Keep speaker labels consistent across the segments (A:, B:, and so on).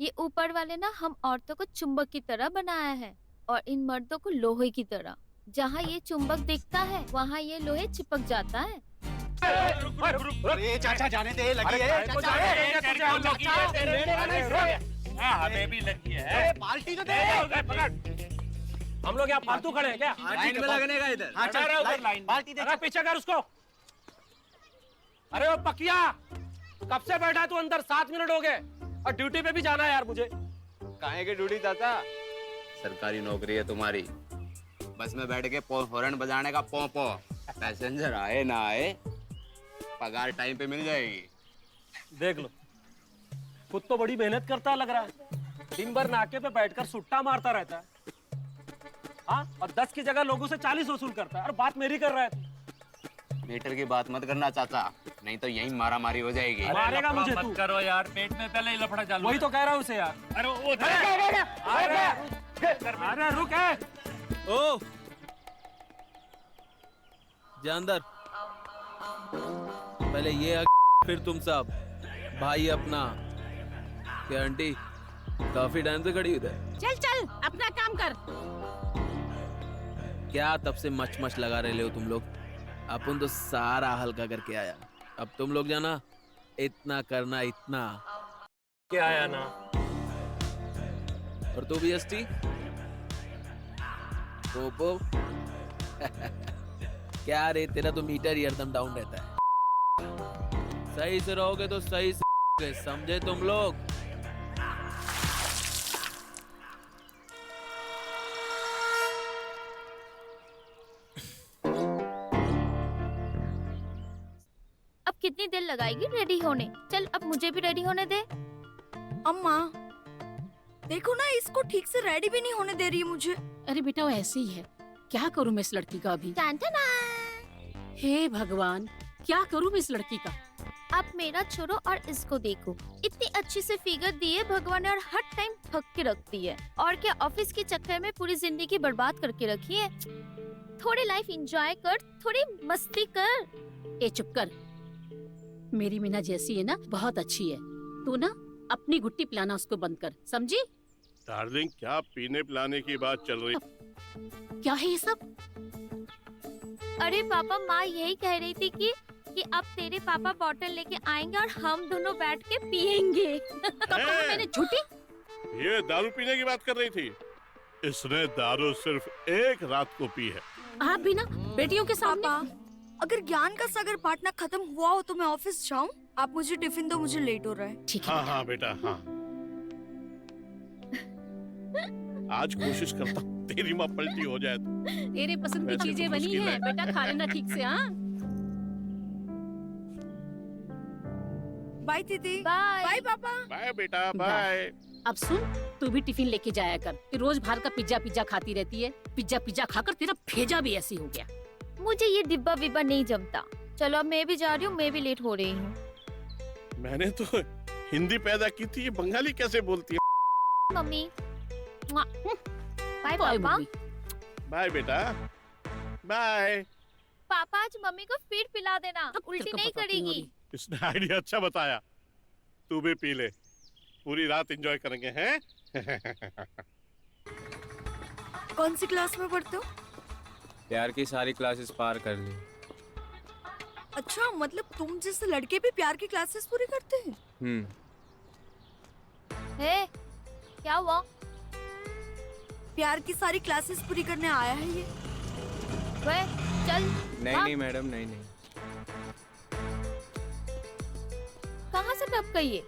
A: ये ऊपर वाले ना हम औरतों को चुंबक की तरह बनाया है और इन मर्दों को लोहे की तरह। जहाँ ये चुंबक दिखता है वहाँ ये लोहे चिपक जाता है।
B: अरे चाचा जाने दे, लगी है
C: हमें भी लगी है।
B: पार्टी तो दे।
C: हम लोग यहाँ फालतू खड़े हैं क्या?
B: लाइन में लगने का इधर।
C: हाँ चल उधर लाइन।
B: पार्टी दे।
C: अरे पीछे कर उसको। अरे वो पकिया, कब से बैठा है तू अंदर? 7 मिनट हो गए और ड्यूटी पे भी जाना है यार मुझे।
D: काहे की ड्यूटी चाचा? सरकारी नौकरी है तुम्हारी। बस में बैठ के हॉर्न बजाने का पौ पौ। पैसेंजर आए ना आए, पगार टाइम पे मिल जाएगी।
C: देख लो, खुद तो बड़ी मेहनत करता लग रहा है। दिन भर नाके पे बैठकर सुट्टा मारता रहता है। हाँ, और 10 की जगह लोगों से 40 वसूल करता है और बात मेरी कर रहा है।
D: मीटर की बात मत करना चाचा, नहीं तो यहीं मारा मारी हो जाएगी।
C: मारेगा मुझे तू।
E: मत करो यार, पेट में पहले ही लफड़ा चालू।
C: वही तो कह रहा हूँ उसे यार।
E: अरे वो
C: अरे रुक है।
F: ओ जा अंदर। पहले ये फिर तुम सब भाई अपना। क्या आंटी काफी टाइम से खड़ी उधर?
G: चल चल अपना काम कर।
F: क्या तब से मच मच लगा रहे हो तुम लोग? अपन तो सारा हल्का करके आया, अब तुम लोग जाना इतना करना इतना।
C: क्या आया ना?
F: और तू भी एसटी पोपो क्या रे, तेरा तो मीटर ही हरदम डाउन रहता है। सही से रहोगे तो सही से, समझे तुम लोग?
A: अब कितनी देर लगाएगी रेडी होने? चल अब मुझे भी रेडी होने दे।
G: अम्मा देखो ना, इसको ठीक से रेडी भी नहीं होने दे रही है मुझे।
H: अरे बेटा वो ऐसे ही है, क्या करूं मैं इस लड़की का अभी? हे भगवान, क्या करूं मैं इस लड़की का?
A: आप मेरा छोड़ो और इसको देखो, इतनी अच्छी से फिगर दी है भगवान ने और हर टाइम थक के रखती है। और क्या ऑफिस के चक्कर में पूरी जिंदगी बर्बाद करके रखी है। थोड़ी लाइफ एंजॉय कर, थोड़ी मस्ती कर।
H: ए चुप कर, मेरी मीना जैसी है ना बहुत अच्छी है। तू ना अपनी गुट्टी पिलाना उसको बंद कर, समझी?
I: डार्लिंग, क्या पीने पिलाने की बात चल रही?
H: क्या है ये सब?
A: अरे पापा, माँ यही कह रही थी कि अब तेरे पापा बोतल लेके आएंगे और हम दोनों बैठ के पियेंगे।
H: कब कहा मैंने झूठी?
I: ये दारू पीने की बात कर रही थी। इसने दारू सिर्फ एक रात को पी है।
H: आप भी ना बेटियों के सामने।
G: पापा, अगर ज्ञान का सागर पाठना खत्म हुआ हो तो मैं ऑफिस जाऊं? आप मुझे टिफिन दो, मुझे लेट हो रहा है।
H: ठीक है।
I: हाँ हाँ बेटा हाँ। आज कोशिश करता हूँ तेरी माँ पलटी हो जाए तो।
H: तेरे पसंद की
I: वैसे तो
H: चीजें बनी
I: मुश्किल
H: हैं
I: है।
H: बेटा, खा लेना ठीक से। हाँ
G: बाय दीदी।
A: बाय।
G: बाय पापा।
I: बाय बेटा बाय।
H: अब सुन, तू भी टिफिन लेके जाया कर। तू रोज बाहर का पिज्जा पिज्जा खाती रहती है। पिज्जा पिज्जा खाकर तेरा भेजा भी ऐसी हो गया।
A: मुझे ये डिब्बा विब्बा नहीं जमता। चलो अब मैं भी जा रही हूँ, मैं भी लेट हो रही हूँ।
I: मैंने तो हिंदी पैदा की थी, ये बंगाली कैसे बोलती है?
A: मम्मी बाय
H: बाय
A: पापा।
H: मम्मी।
I: बाय बेटा बाय।
A: पापा आज मम्मी को फिर पिला देना, उल्टी
H: तेरे को
A: नहीं
H: बताती हूँ
A: करेगी।
H: अभी।
I: इसने आइडिया अच्छा बताया। तू भी पी ले, पूरी रात एंजॉय करेंगे हैं।
G: कौन सी क्लास में पढ़ते हो?
D: प्यार की सारी क्लासेस पार कर ली।
G: अच्छा, मतलब तुम जैसे लड़के भी प्यार की क्लासेस पूरी करते हैं?
A: हे, क्या हुआ?
G: प्यार की सारी क्लासेस पूरी करने आया है ये।
A: वे, चल।
D: नहीं
A: हाँ?
D: नहीं मैडम, नहीं नहीं।
A: कहाँ से टप गई ये?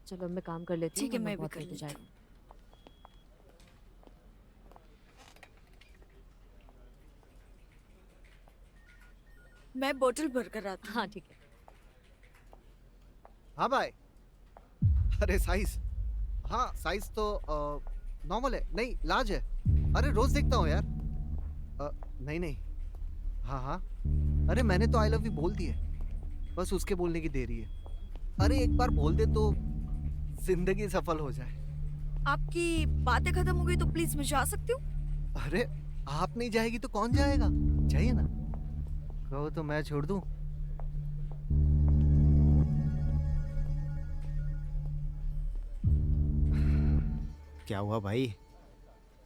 J: चलो मैं काम कर लेती हूँ।
G: ठीक है, मैं भी
J: बहुत
G: कर
J: लेट हो
G: लेती
J: जाएगा।
G: मैं बोतल भर कर आती हूँ।
J: हाँ ठीक है।
B: हाँ भाई। अरे साइज, हाँ साइज तो नॉर्मल है, नहीं लार्ज है। अरे रोज देखता हूँ यार। नहीं नहीं, हाँ हाँ। अरे मैंने तो आई लव यू बोल दी है, बस उसके बोलने की देरी है। अरे एक बार बोल दे तो जिंदगी सफल हो जाए।
G: आपकी बातें खत्म हो गई तो प्लीज मैं जा सकती हूँ?
B: अरे आप नहीं जाएगी तो कौन जाएगा? जाइए ना। कहो तो मैं छोड़ दूं?
K: क्या हुआ भाई?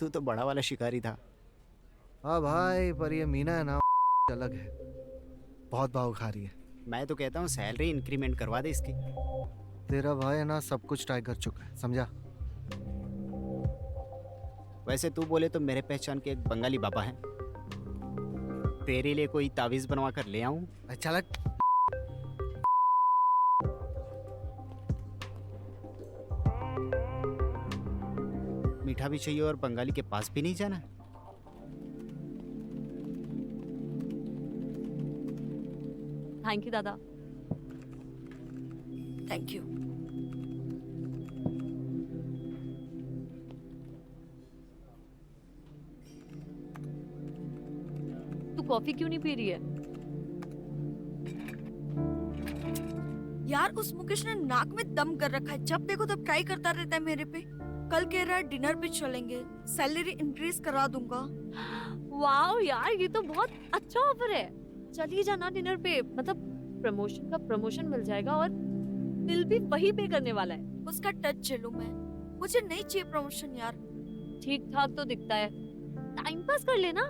K: तू तो बड़ा वाला शिकारी था।
B: हाँ भाई, पर ये मीना है ना अलग है, बहुत भाव खा रही है।
K: मैं तो कहता हूँ सैलरी इंक्रीमेंट करवा दे इसकी।
B: तेरा भाई है ना सब कुछ ट्राई कर चुका है, समझा?
K: वैसे तू बोले तो मेरे पहचान के एक बंगाली बाबा हैं। तेरे लिए कोई तावीज बनवा कर ले आऊं?
B: अच्छा लग।
K: मीठा भी चाहिए और बंगाली के पास भी नहीं जाना?
J: थैंक यू दादा।
G: Thank you.
J: तू कॉफी क्यों नहीं पी रही है?
G: यार उस मुकेश ने नाक में दम कर रखा है, जब देखो तब ट्राई करता रहता है मेरे पे। कल कह रहा है डिनर पे चलेंगे, सैलरी इंक्रीज करा दूंगा।
J: वाओ यार, ये तो बहुत अच्छा ऑफर है। चलिए जाना डिनर पे, मतलब प्रमोशन का प्रमोशन मिल जाएगा और बिल भी वही पे करने वाला है।
G: उसका टच झेलूं मैं, मुझे नहीं चाहिए प्रमोशन यार।
J: ठीक ठाक तो दिखता है, टाइम पास कर लेना।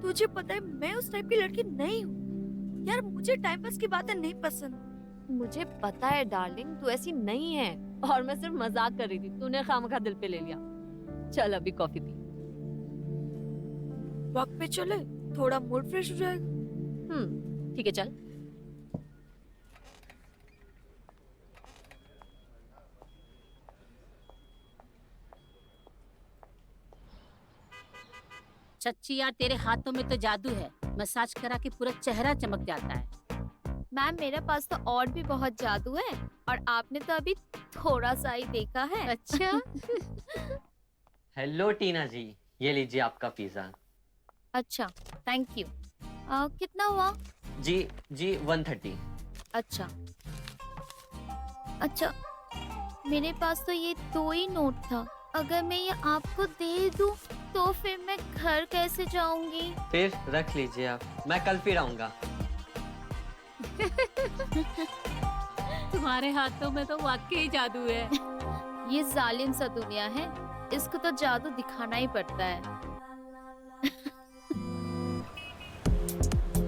G: तुझे पता है मैं उस टाइप की लड़की नहीं हूँ यार, मुझे टाइम पास की बातें नहीं पसंद।
J: मुझे पता है डार्लिंग, तू ऐसी नहीं है और मैं सिर्फ मजाक कर रही थी, तूने खामखा दिल पे ले लिया। चल अभी कॉफी पी।
G: वक्त पे चले, थोड़ा मूड फ्रेश हो जाएगा।
J: ठीक है चल।
H: सच्ची यार, तेरे हाथों में तो जादू है। मसाज करा के पूरा चेहरा चमक जाता है।
A: मैम मेरे पास तो और भी बहुत जादू है, और आपने तो अभी थोड़ा सा ही देखा है।
H: अच्छा।
L: हेलो टीना जी, ये लीजिए आपका पिज्जा।
A: अच्छा थैंक यू। कितना हुआ?
L: जी 130।
A: अच्छा अच्छा, मेरे पास तो ये 2 ही नोट था। अगर मैं ये आपको दे दूं तो फिर मैं घर कैसे जाऊंगी?
L: फिर रख लीजिए आप, मैं कल फिर आऊंगा।
H: तुम्हारे हाथों में तो वाकई जादू है।
A: ये जालिम सा दुनिया है, इसको तो जादू दिखाना ही पड़ता है।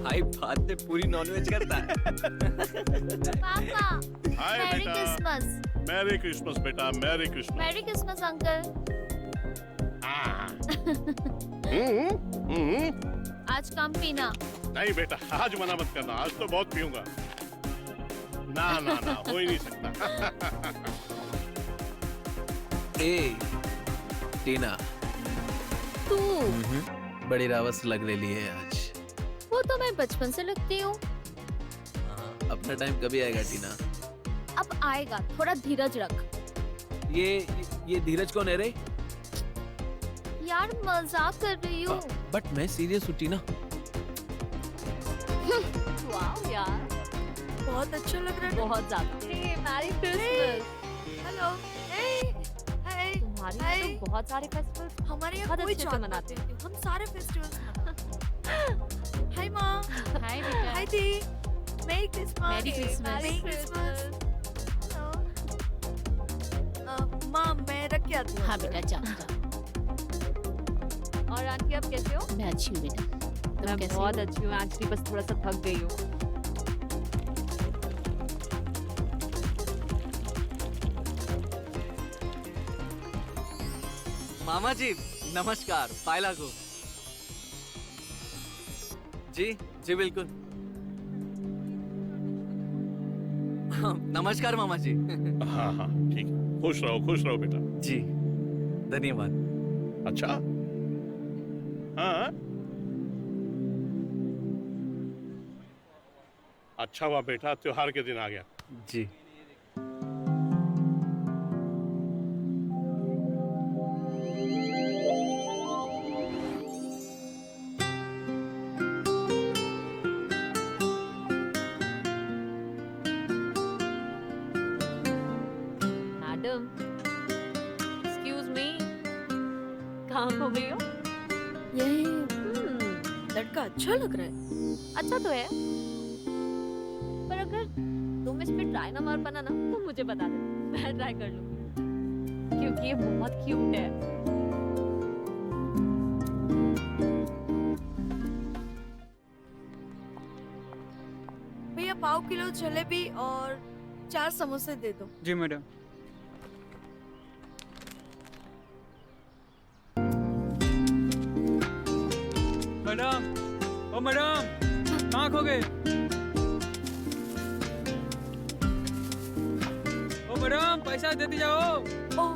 F: भाई बात पूरी नॉनवेज करता है।
A: पापा
I: हाय
A: मैरी
I: बेटा।
A: क्रिसमस।
I: मैरी क्रिसमस बेटा, merry Christmas.
A: Merry Christmas uncle. आज कम पीना।
I: नहीं बेटा, आज मना मत करना, आज तो बहुत पीऊंगा। ना ना ना, हो ही नहीं सकता।
F: ए टीना,
A: तू
F: बड़ी रावस लग रही है आज।
A: वो तो मैं बचपन से लगती हूँ।
F: अपना टाइम कभी आएगा टीना?
A: अब आएगा, थोड़ा धीरज रख।
F: ये धीरज कौन है रे?
A: यार मजाक कर रही हूँ।
F: बट मैं सीरियस हूँ टीना।
J: वाह यार,
G: बहुत अच्छा लग रहा है ना?
J: बहुत ज्यादा। Merry Christmas.
G: हेलो, हे, हाय।
J: तुम्हारे
G: हाय।
J: यहाँ तो बहुत सारे फेस्टिवल्स
G: हमारे यहाँ
J: बहुत
G: कोई
J: अच्छे से
G: जात
J: मनाते
G: पात नहीं, हम सारे फेस्टिवल्स मनाते हैं। हाय माँ,
H: हाय बेटा।
G: हाय दी, merry Christmas.
H: Merry Christmas.
G: Merry Christmas. माँ मैं रख के आती हूँ।
H: हाँ बेटा, जाओ जाओ।
J: और आंटी आप कैसे हो?
H: मैं अच्छी हूँ बेटा, तुम
J: मैं
H: कैसी
J: बहुत
H: हो?
J: अच्छी हूँ, एक्चुअली बस थोड़ा सा थक गई हूँ।
M: मामा जी नमस्कार, पाए लागू। जी जी बिल्कुल। नमस्कार मामा जी।
I: हाँ हाँ ठीक है, खुश रहो बेटा।
M: जी धन्यवाद।
I: अच्छा हाँ, अच्छा हुआ बेटा, त्योहार के दिन आ गया।
M: जी
J: मैडम, एक्सक्यूज मी, कहाँ खो गई हो?
A: यही
G: लड़का अच्छा लग रहा है।
J: अच्छा तो है, पर अगर तुम इस पे ट्राई ना मार पाना ना तो मुझे बता दे, मैं ट्राई कर लूंगी क्योंकि ये बहुत क्यूट है।
G: भैया 1/2 किलो जलेबी और 4 समोसे दे दो।
M: जी मैडम। मैडम, ओ मैडम, कहाँ खो गए? ओ मैडम, पैसा देती जाओ।
G: ओ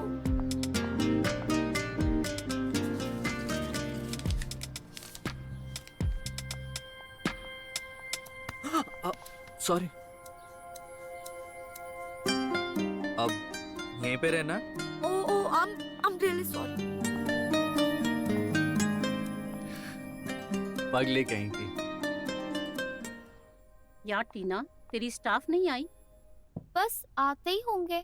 M: सॉरी। अब यहीं पे रहना।
G: ओ I'm really sorry।
M: पगली कहीं की।
H: यार टीना, तेरी स्टाफ नहीं आई?
A: बस आते ही होंगे।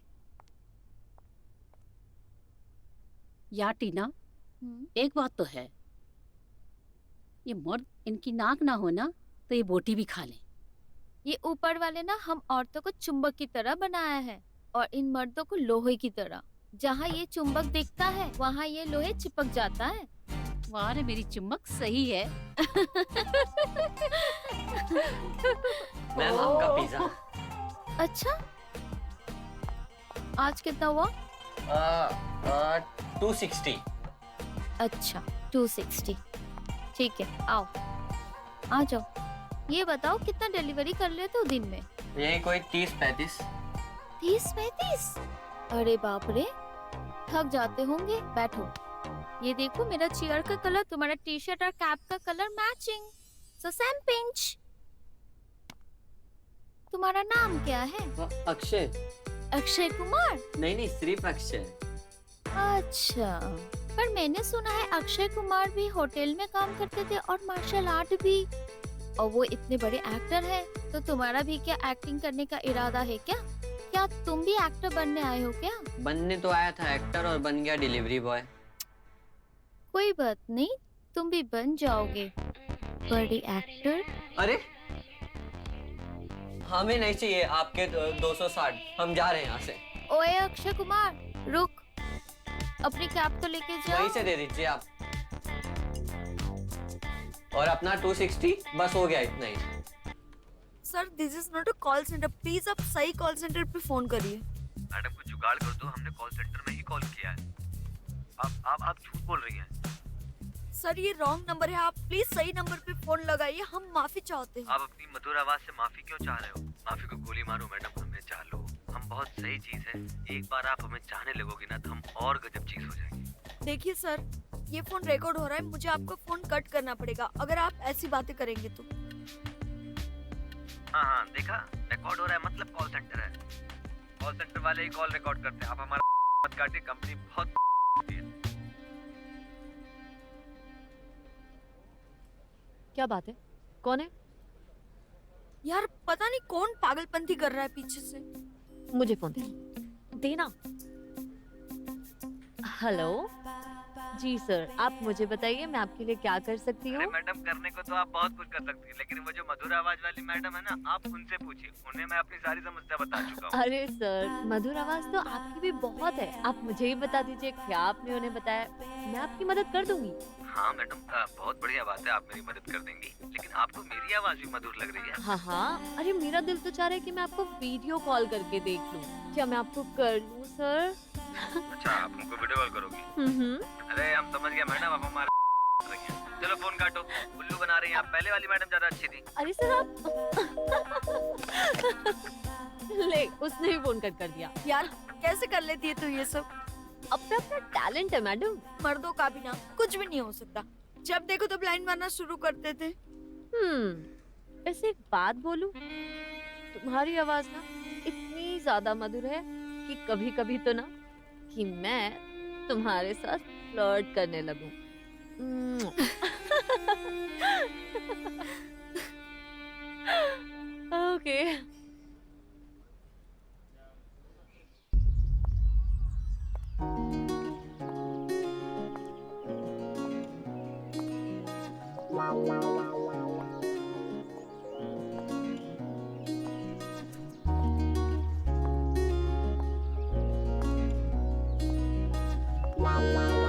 H: यार टीना, एक बात तो है, ये मर्द इनकी नाक ना हो ना तो ये बोटी भी खा ले।
A: ये ऊपर वाले ना हम औरतों को चुंबक की तरह बनाया है और इन मर्दों को लोहे की तरह। जहाँ ये चुंबक दिखता है वहाँ ये लोहे चिपक जाता है।
H: वाह रे, मेरी चुम्बक सही है।
L: मैम आपका पिज्जा।
A: अच्छा, आज कितना हुआ?
L: 260।
A: अच्छा 260, ठीक है, आओ आ जाओ। ये बताओ कितना डिलीवरी कर लेते हो दिन में?
L: यही कोई 30-35।
A: 30-35? अरे बाप रे, थक जाते होंगे। बैठो, ये देखो मेरा चेयर का कलर तुम्हारा टी शर्ट और कैप का colour matching, so same pinch. तुम्हारा नाम क्या है?
L: अक्षय।
A: अक्षय कुमार?
L: नहीं, सिर्फ अक्षय।
A: अच्छा, पर मैंने सुना है अक्षय कुमार भी होटल में काम करते थे और मार्शल आर्ट भी, और वो इतने बड़े एक्टर हैं, तो तुम्हारा भी क्या एक्टिंग करने का इरादा है क्या? क्या तुम भी एक्टर बनने आए हो क्या?
L: बनने तो आया था एक्टर और बन गया डिलीवरी बॉय।
A: कोई बात नहीं, तुम भी बन जाओगे बड़े एक्टर।
L: अरे हमें नहीं चाहिए आपके 260, हम जा रहे हैं यहाँ से।
A: ओए अक्षय कुमार, रुक, अपनी कैप तो लेके जाओ।
L: वहीं से दे दीजिए आप। और अपना 260 बस हो गया, इतना ही।
G: Sir this is not a call centre, please आप सही कॉल सेंटर पे फोन करिए।
N: मैडम कुछ जुगाड़ कर दो, हमने कॉल सेंटर में ही कॉल किया है। आप झूठ बोल रही हैं।
G: सर ये रॉन्ग नंबर है, आप प्लीज सही नंबर पे फोन लगाइए, हम माफी चाहते हैं।
N: आप अपनी मधुर आवाज से माफी क्यों चाह रहे हो? माफी को गोली मारो मैडम, हमें चाह लो, हम बहुत सही चीज है। एक बार आप हमें चाहने लगोगी ना तो हम और गजब चीज हो जाएंगे।
G: देखिए सर, ये फोन रिकॉर्ड हो रहा है, मुझे आपका फोन कट करना पड़ेगा अगर आप ऐसी बातें करेंगे तो।
N: हाँ, देखा, रिकॉर्ड हो रहा है मतलब कॉल सेंटर है। कॉल सेंटर वाले ही कॉल रिकॉर्ड करते हैं। आप हमारा मत काटिए, कंपनी बहुत है।
J: क्या बात है? कौन है?
G: यार पता नहीं कौन पागलपंती कर रहा है पीछे से।
J: मुझे फोन दे देना। हेलो जी सर, आप मुझे बताइए मैं आपके लिए क्या कर सकती हूँ?
N: अरे मैडम, करने को तो आप बहुत कुछ कर सकती हैं, लेकिन वो जो मधुर आवाज वाली मैडम है ना, आप उनसे पूछिए, उन्हें मैं अपनी सारी समस्या बता चुका हूँ।
J: अरे सर, मधुर आवाज तो आपकी भी बहुत है, आप मुझे ही बता दीजिए क्या आपने उन्हें बताया, मैं आपकी मदद कर दूंगी।
N: हाँ मैडम, बहुत बढ़िया बात है, आप मेरी मदद कर देंगी, लेकिन आपको मेरी आवाज भी मधुर लग रही है।
J: हाँ, अरे मेरा दिल तो चाह रहा है कि मैं आपको वीडियो कॉल करके देख लूं। क्या मैं आपको कर लूं सर?
N: अच्छा, आप हमको वीडियो कॉल करोगी? अरे हम समझ गए मैडम, आप हमारे चलो फोन काटो, उल्लू बना रही हैं आप। पहले वाली मैडम ज्यादा अच्छी थी।
J: अरे सर आप ले, उसने भी फोन कट कर दिया।
G: यार कैसे कर लेती है तू ये सब?
J: अपना अपना टैलेंट है मैडम।
G: मर्दों का भी ना कुछ भी नहीं हो सकता, जब देखो तो ब्लाइंड मारना शुरू करते थे।
J: वैसे एक बात बोलूं, तुम्हारी आवाज ना इतनी ज्यादा मधुर है कि कभी कभी तो ना कि मैं तुम्हारे साथ फ्लर्ट करने लगूं। ओके।
A: Wow.